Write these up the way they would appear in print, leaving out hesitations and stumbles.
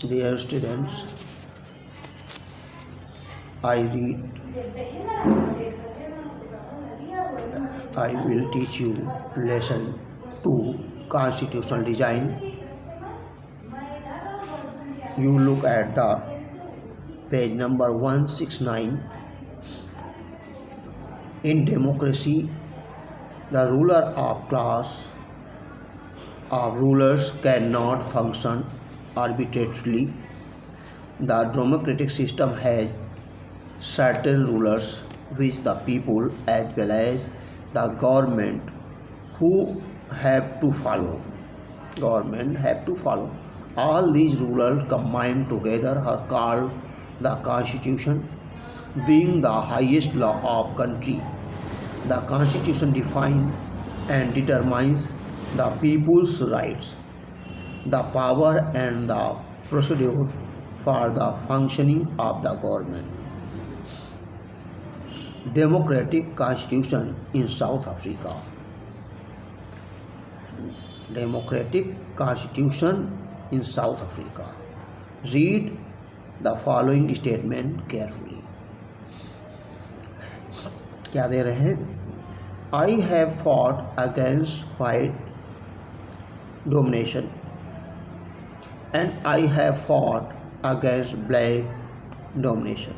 Dear students, I read I will teach you lesson 2 constitutional design. You look at the page number 169. In democracy, the ruler of class of rulers cannot function arbitrarily. The democratic system has certain rulers which the people as well as the government who have to follow. Government have to follow. All these rulers combined together are called the constitution, being the highest law of country. The constitution defines and determines the people's rights, the power and the procedure for the functioning of the government. Democratic Constitution in South Africa. Democratic Constitution in South Africa. Read the following statement carefully. क्या दे रहे हैं? I have fought against white domination and I have fought against black domination.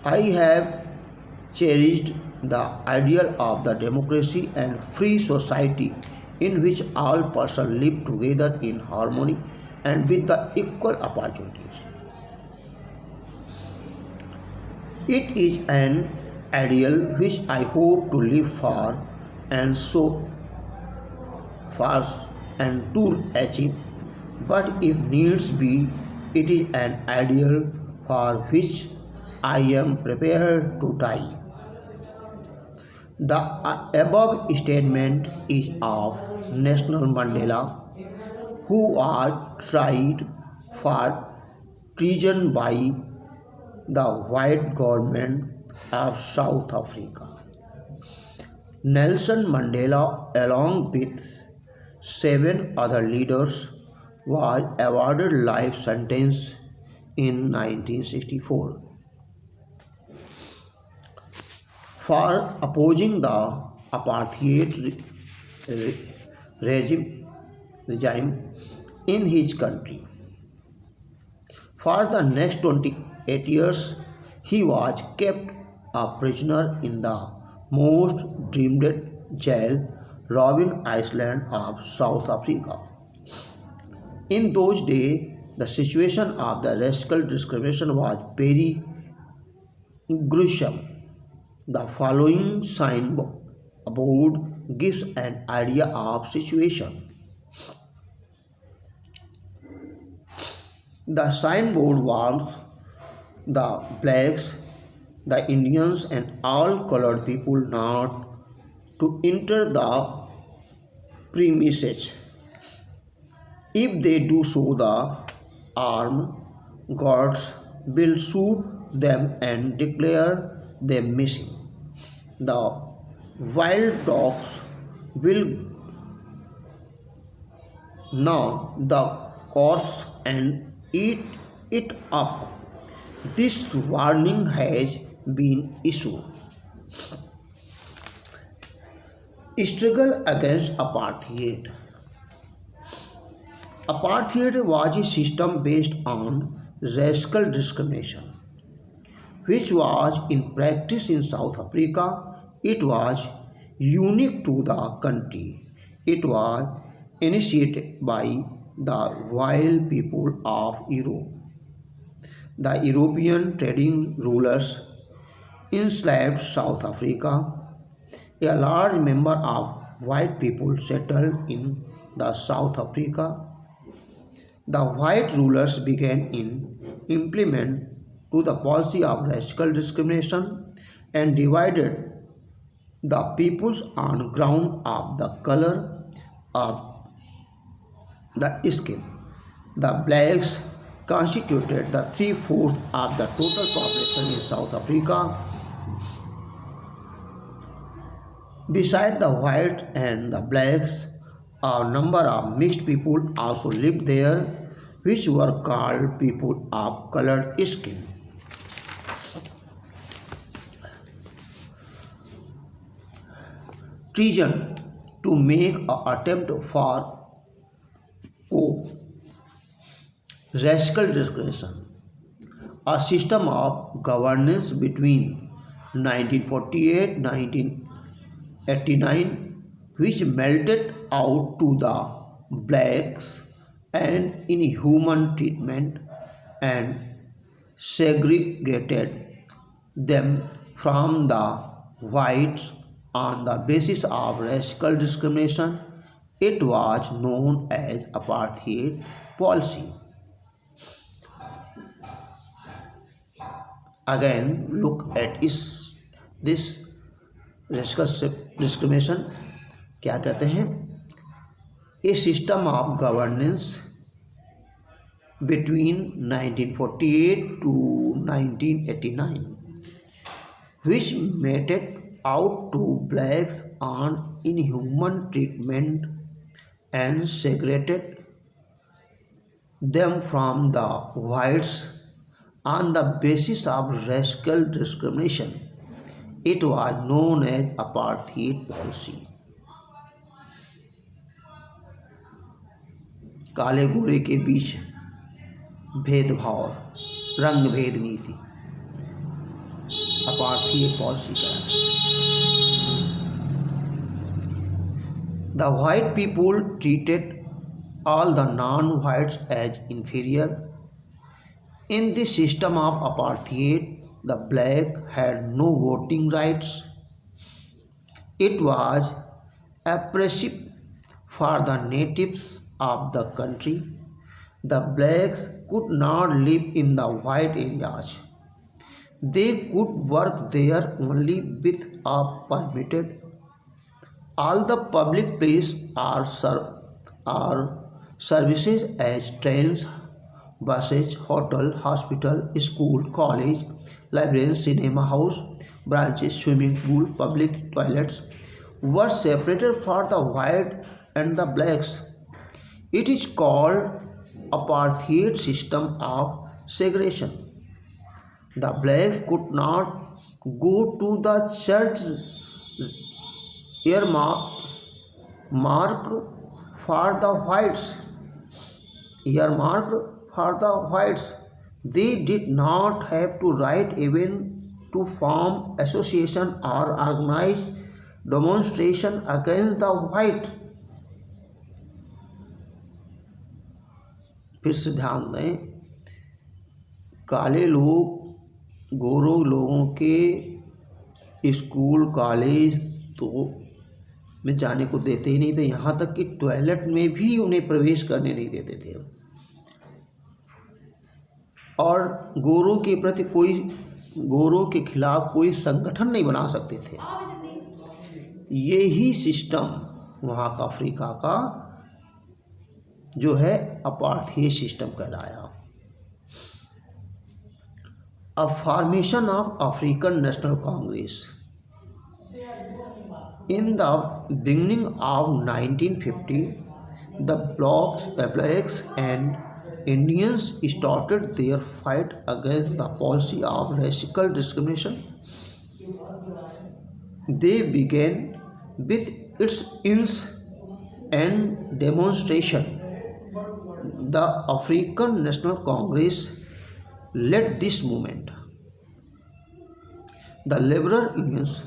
I have cherished the ideal of the democracy and free society in which all persons live together in harmony and with the equal opportunities. It is an ideal which I hope to live for and so far and to achieve, but if needs be, it is an ideal for which I am prepared to die. The above statement is of Nelson Mandela, who was tried for treason by the white government of South Africa. Nelson Mandela, along with 7 other leaders, was awarded life sentence in 1964 for opposing the apartheid regime in his country. For the next 28 years, he was kept a prisoner in the most dreaded jail, Robben Island of South Africa. In those days, the situation of the racial discrimination was very gruesome. The following signboard gives an idea of situation. The signboard warns the blacks, the Indians and all colored people not to enter the premises. If they do so, the armed guards will shoot them and declare them missing. The wild dogs will gnaw the corpse and eat it up. This warning has been issued. Struggle against apartheid. Apartheid was a system based on racial discrimination, which was in practice in South Africa. It was unique to the country. It was initiated by the wild people of Europe. The European trading rulers enslaved South Africa. A large number of white people settled in the South Africa. The white rulers began in implement to the policy of racial discrimination and divided the peoples on ground of the color of the skin. The blacks constituted the 3/4 of the total population in South Africa. Beside the white and the blacks, A number of mixed people also lived there, which were called people of colored skin. Treason, to make an attempt for coup. Racial discrimination, a system of governance between 1948-1989 which melted out to the blacks and inhuman treatment and segregated them from the whites on the basis of racial discrimination. It was known as apartheid policy. Again, look at this racial discrimination. क्या कहते हैं? A system of governance between 1948 to 1989 which meted out to blacks on inhuman treatment and segregated them from the whites on the basis of racial discrimination. It was known as apartheid policy. काले गोरे के बीच भेदभाव, रंग भेद नीति, apartheid policy कहलाता है. The white people treated all the non-whites as inferior. In this system of apartheid, the black had no voting rights. It was oppressive for the natives of the country. The blacks could not live in the white areas. They could work there only with a permitted. All the public places are services as trains, buses, hotel, hospital, school, college, library, cinema house, branches, swimming pool, public toilets were separated for the white and the blacks. It is called apartheid system of segregation. The blacks could not go to the church earmarked for the whites. They did not have to write even to form association or organize demonstration against the white. फिर से ध्यान दें, काले लोग गोरों लोगों के school college तो में जाने को देते ही नहीं थे, यहाँ तक कि टॉयलेट में भी उन्हें प्रवेश करने नहीं देते थे. और गोरों के प्रति गोरों के खिलाफ कोई संगठन नहीं बना सकते थे. यही सिस्टम वहाँ का अफ्रीका का जो है apartheid सिस्टम कहलाया. A formation of African National Congress. In the beginning of 1950, the blacks and Indians started their fight against the policy of racial discrimination. They began with its ins and demonstration. The African National Congress led this movement. The liberal unions,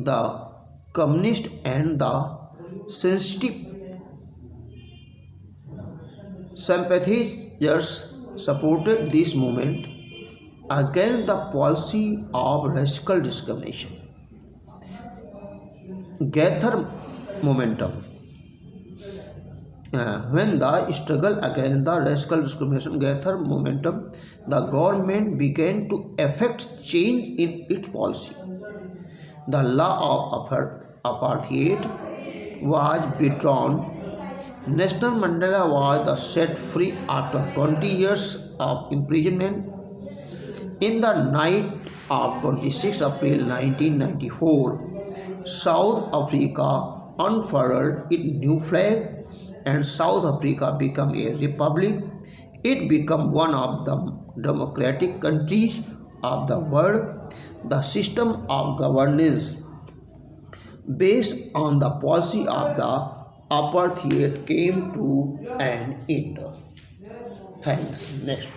the communist and the sympathizers supported this movement against the policy of racial discrimination. Gather momentum. When the struggle against the racial discrimination gathered momentum, the government began to effect change in its policy. The law of apartheid was withdrawn. Nelson Mandela was set free after 20 years of imprisonment. In the night of 26 April 1994, South Africa unfurled its new flag and South Africa became a republic. It became one of the democratic countries of the world. The system of governance based on the policy of the apartheid came to an end. Thanks. Next.